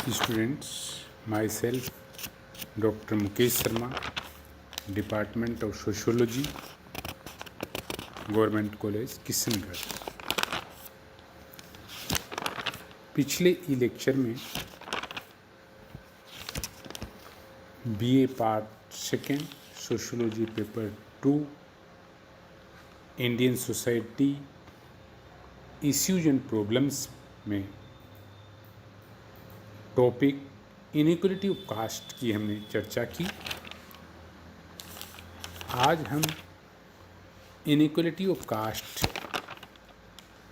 Students, myself, Dr. Mukesh Sharma, Department of Sociology, government college Kishangarh. पिछले ई lecture में BA part second sociology paper 2 Indian society issues and problems में topic inequality of cast की हमने चर्चा की। आज हम इनइक्वालिटी ऑफ कास्ट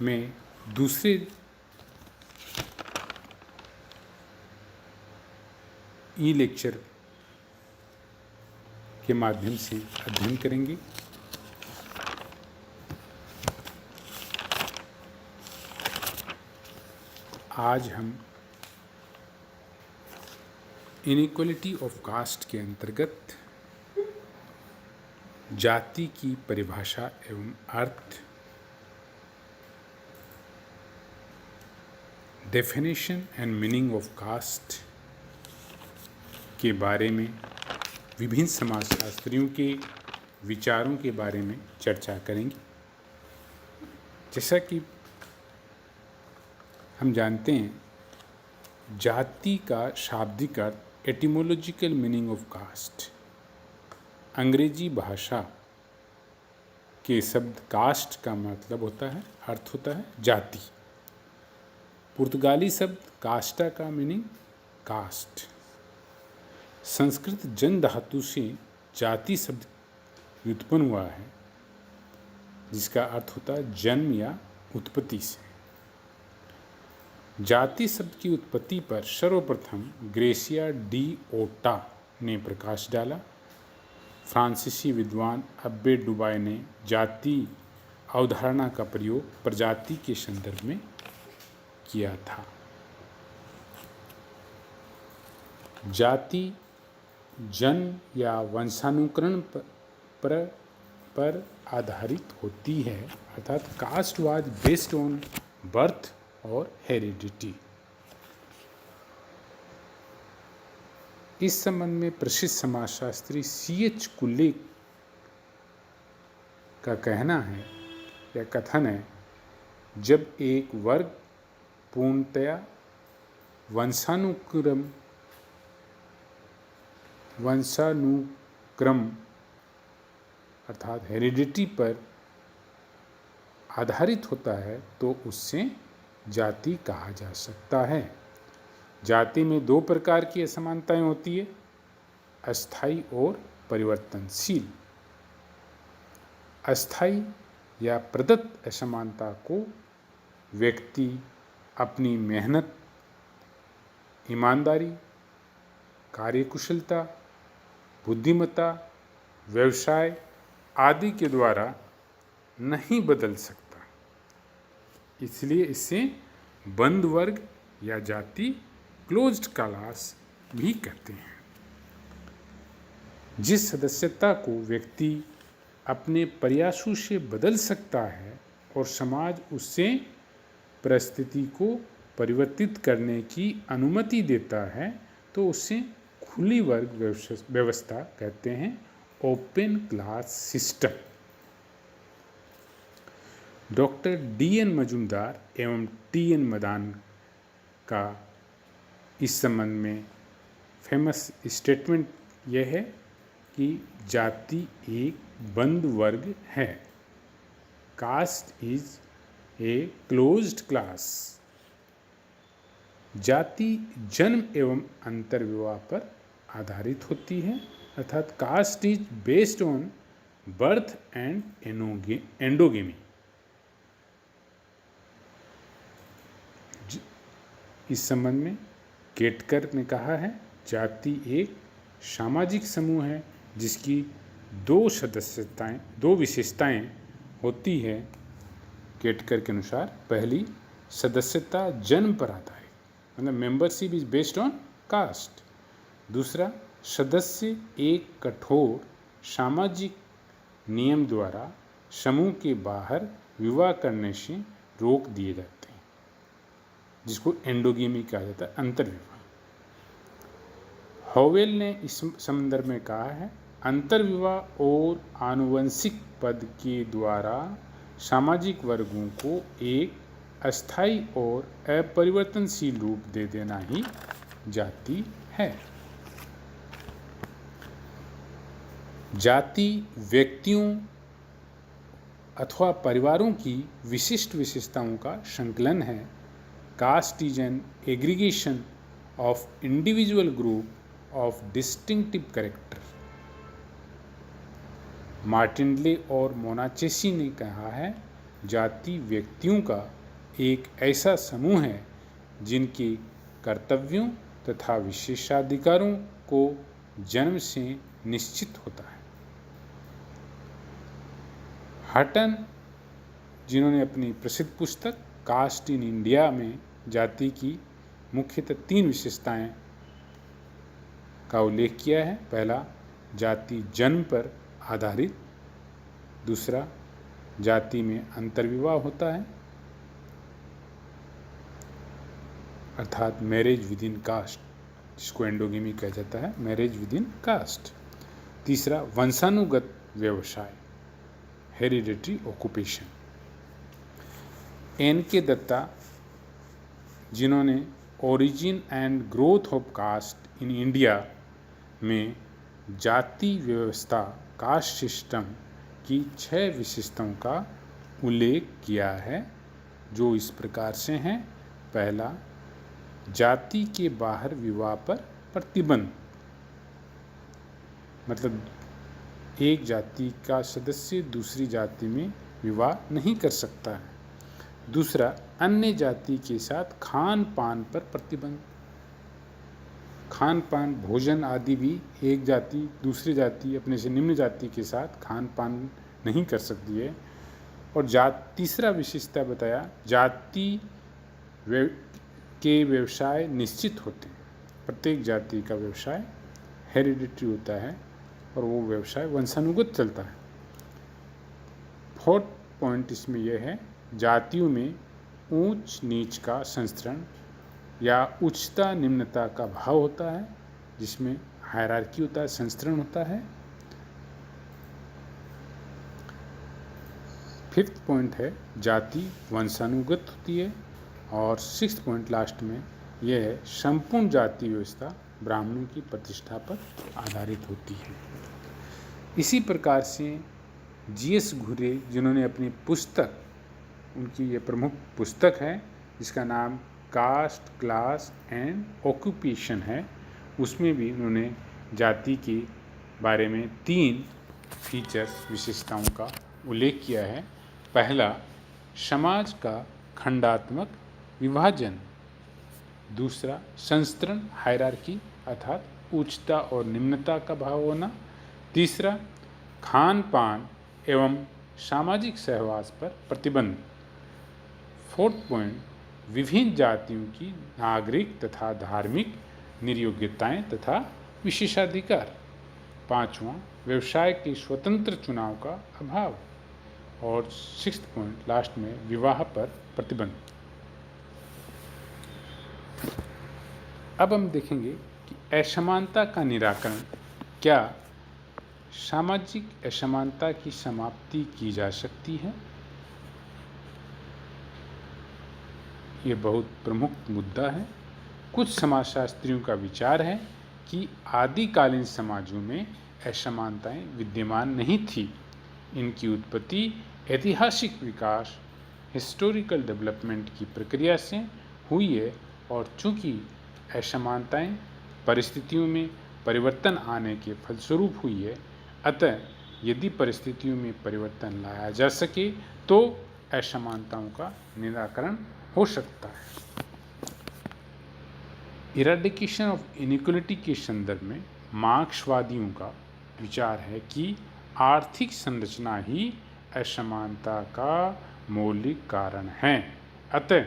में दूसरे ई लेक्चर के माध्यम से अध्ययन करेंगे। आज हम इनइक्वालिटी ऑफ कास्ट के अंतर्गत जाति की परिभाषा एवं अर्थ, definition and meaning of caste के बारे में विभिन्न समाजशास्त्रियों के विचारों के बारे में चर्चा करेंगे। जैसा कि हम जानते हैं, जाति का शाब्दिक अर्थ एटिमोलॉजिकल मीनिंग ऑफ कास्ट, अंग्रेजी भाषा के शब्द कास्ट का मतलब होता है, अर्थ होता है जाति। पुर्तगाली शब्द कास्टा का मीनिंग कास्ट। संस्कृत जन धातु से जाति शब्द व्युत्पन्न हुआ है, जिसका अर्थ होता है जन्म या उत्पत्ति से। जाति शब्द की उत्पत्ति पर सर्वप्रथम ग्रेसिया डी ओटा ने प्रकाश डाला। फ्रांसीसी विद्वान अब्बे डुबाय ने जाति अवधारणा का प्रयोग प्रजाति के संदर्भ में किया था। जाति जन्म या वंशानुकरण पर आधारित होती है, अर्थात caste was based on birth और हेरिडिटी। इस संबंध में प्रसिद्ध समाजशास्त्री C.H. कुल्ले का कहना है या कथन है, जब एक वर्ग पूर्णतया वंशानुक्रम अर्थात हेरिडिटी पर आधारित होता है तो उससे जाति कहा जा सकता है। जाति में दो प्रकार की असमानताएं होती है, अस्थायी और परिवर्तनशील। अस्थायी या प्रदत्त असमानता को व्यक्ति अपनी मेहनत, ईमानदारी, कार्यकुशलता, बुद्धिमत्ता, व्यवसाय आदि के द्वारा नहीं बदल सकता, इसलिए इसे बंद वर्ग या जाति क्लोज्ड क्लास भी कहते हैं। जिस सदस्यता को व्यक्ति अपने प्रयासों से बदल सकता है और समाज उससे परिस्थिति को परिवर्तित करने की अनुमति देता है, तो उसे खुली वर्ग व्यवस्था कहते हैं, open class system. Doctor D.N. Majumdar एवं T.N. मदान का इस संबंध में फेमस स्टेटमेंट यह है कि जाति एक बंद वर्ग है, caste is a closed class. जाति जन्म एवं अंतर्विवाह पर आधारित होती है, अर्थात caste is based on birth and endogamy. इस संबंध में केटकर ने कहा है, जाति एक सामाजिक समूह है जिसकी दो विशेषताएं होती है। केटकर के अनुसार पहली, सदस्यता जन्म पर आधारित, मतलब membership is based on caste. दूसरा, सदस्य एक कठोर सामाजिक नियम द्वारा समूह के बाहर विवाह करने से रोक दिए जाते हैं, जिसको एंडोगेमी कहा जाता है, अंतर्विवाह। हॉवेल ने इस संदर्भ में कहा है, अंतर्विवाह और आनुवंशिक पद के द्वारा सामाजिक वर्गों को एक अस्थायी और अपरिवर्तनशील रूप दे देना ही जाति है। जाति व्यक्तियों अथवा परिवारों की विशिष्ट विशेषताओं का संकलन है। Caste is an aggregation of individual group of distinctive character. Martindale और मोनाचेसी ने कहा है, जाति व्यक्तियों का एक ऐसा समूह है जिनके कर्तव्यों तथा विशेषाधिकारों को जन्म से निश्चित होता है। हटन, जिन्होंने अपनी प्रसिद्ध पुस्तक कास्ट इन इंडिया में जाति की मुख्यतः 3 विशेषताएं का उल्लेख किया है। पहला, जाति जन्म पर आधारित। दूसरा, जाति में अंतर्विवाह होता है अर्थात मैरिज विद इन कास्ट, जिसको एंडोगेमी कहा जाता है, मैरिज विद इन कास्ट। तीसरा, वंशानुगत व्यवसाय, hereditary occupation. N K Dutta, जिन्होंने origin and growth of caste in India में जाति व्यवस्था कास्ट सिस्टम की 6 विशेषताओं का उल्लेख किया है, जो इस प्रकार से हैं। पहला, जाति के बाहर विवाह पर प्रतिबंध, मतलब एक जाति का सदस्य दूसरी जाति में विवाह नहीं कर सकता है। दूसरा, अन्य जाति के साथ खान पान पर प्रतिबंध। खान पान, भोजन आदि भी एक जाति दूसरी जाति अपने से निम्न जाति के साथ खान पान नहीं कर सकती है। और तीसरा विशेषता बताया, जाति के व्यवसाय निश्चित होते हैं। प्रत्येक जाति का व्यवसाय हेरिडिटरी होता है और वो व्यवसाय वंशानुगत चलता है। 4th पॉइंट इसमें यह है, जातियों में ऊंच नीच का संस्करण या उच्चता निम्नता का भाव होता है, जिसमें हायरार्की होता है, संस्करण होता है। 5th पॉइंट है, जाति वंशानुगत होती है। और 6th पॉइंट लास्ट में यह है, संपूर्ण जाति व्यवस्था ब्राह्मणों की प्रतिष्ठा पर आधारित होती है। इसी प्रकार से GS घुरे, जिन्होंने अपनी पुस्तक, उनकी ये प्रमुख पुस्तक है जिसका नाम कास्ट, क्लास एंड ऑक्यूपेशन है, उसमें भी उन्होंने जाति के बारे में 3 फीचर्स, विशेषताओं का उल्लेख किया है। पहला, समाज का खंडात्मक विभाजन। दूसरा, संस्करण, हायरार्की अर्थात उच्चता और निम्नता का भाव होना। तीसरा, खान पान एवं सामाजिक सहवास पर प्रतिबंध। 4th पॉइंट, विभिन्न जातियों की नागरिक तथा धार्मिक निर्योग्यताएं तथा विशेषाधिकार। 5वां, व्यवसाय के स्वतंत्र चुनाव का अभाव। और 6th पॉइंट लास्ट में, विवाह पर प्रतिबंध। अब हम देखेंगे कि असमानता का निराकरण, क्या सामाजिक असमानता की समाप्ति की जा सकती है? ये बहुत प्रमुख मुद्दा है। कुछ समाजशास्त्रियों का विचार है कि आदिकालीन समाजों में असमानताएं विद्यमान नहीं थी। इनकी उत्पत्ति ऐतिहासिक विकास, हिस्टोरिकल डेवलपमेंट की प्रक्रिया से हुई है। और चूंकि असमानताएं परिस्थितियों में परिवर्तन आने के फलस्वरूप हुई है, अतः यदि परिस्थितियों में परिवर्तन लाया जा सके तो असमानताओं का निराकरण हो सकता है। इराडिकेशन ऑफ इनइक्वालिटी के संदर्भ में मार्क्सवादियों का विचार है कि आर्थिक संरचना ही असमानता का मौलिक कारण है। अतः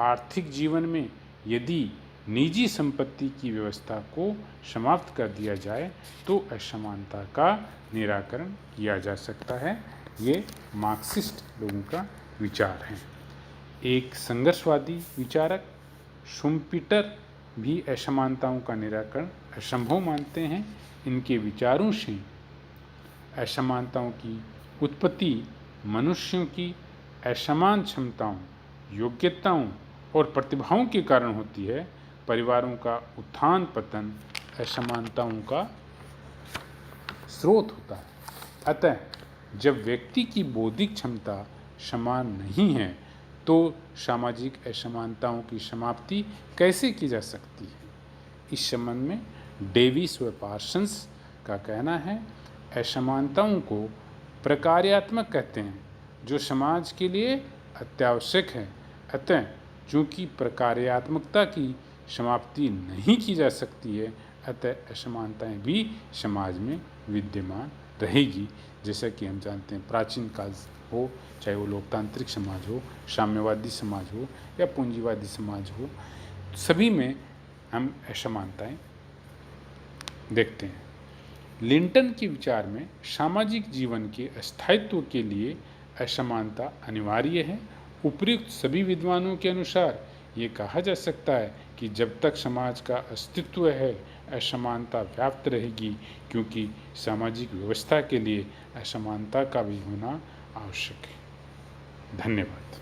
आर्थिक जीवन में यदि निजी संपत्ति की व्यवस्था को समाप्त कर दिया जाए तो असमानता का निराकरण किया जा सकता है। ये मार्क्सिस्ट लोगों का विचार है। एक संघर्षवादी विचारक शुम्पीटर भी असमानताओं का निराकरण असंभव मानते हैं। इनके विचारों से असमानताओं की उत्पत्ति मनुष्यों की असमान क्षमताओं, योग्यताओं और प्रतिभाओं के कारण होती है। परिवारों का उत्थान पतन असमानताओं का स्रोत होता है। अतः जब व्यक्ति की बौद्धिक क्षमता समान नहीं है तो सामाजिक असमानताओं की समाप्ति कैसे की जा सकती है? इस संबंध में डेविस व पार्सन्स का कहना है, असमानताओं को प्रकार्यात्मक कहते हैं जो समाज के लिए अत्यावश्यक है। अतः चूँकि प्रकार्यात्मकता की समाप्ति नहीं की जा सकती है, अतः असमानताएं भी समाज में विद्यमान रहेगी। जैसा कि हम जानते हैं, प्राचीन काल हो, चाहे वो लोकतांत्रिक समाज हो, साम्यवादी समाज हो या पूंजीवादी समाज हो, सभी में हम असमानताएं देखते हैं। लिंटन के विचार में सामाजिक जीवन के स्थायित्व के लिए असमानता अनिवार्य है। उपयुक्त सभी विद्वानों के अनुसार ये कहा जा सकता है कि जब तक समाज का अस्तित्व है असमानता व्याप्त रहेगी, क्योंकि सामाजिक व्यवस्था के लिए असमानता का भी होना आवश्यक है। धन्यवाद।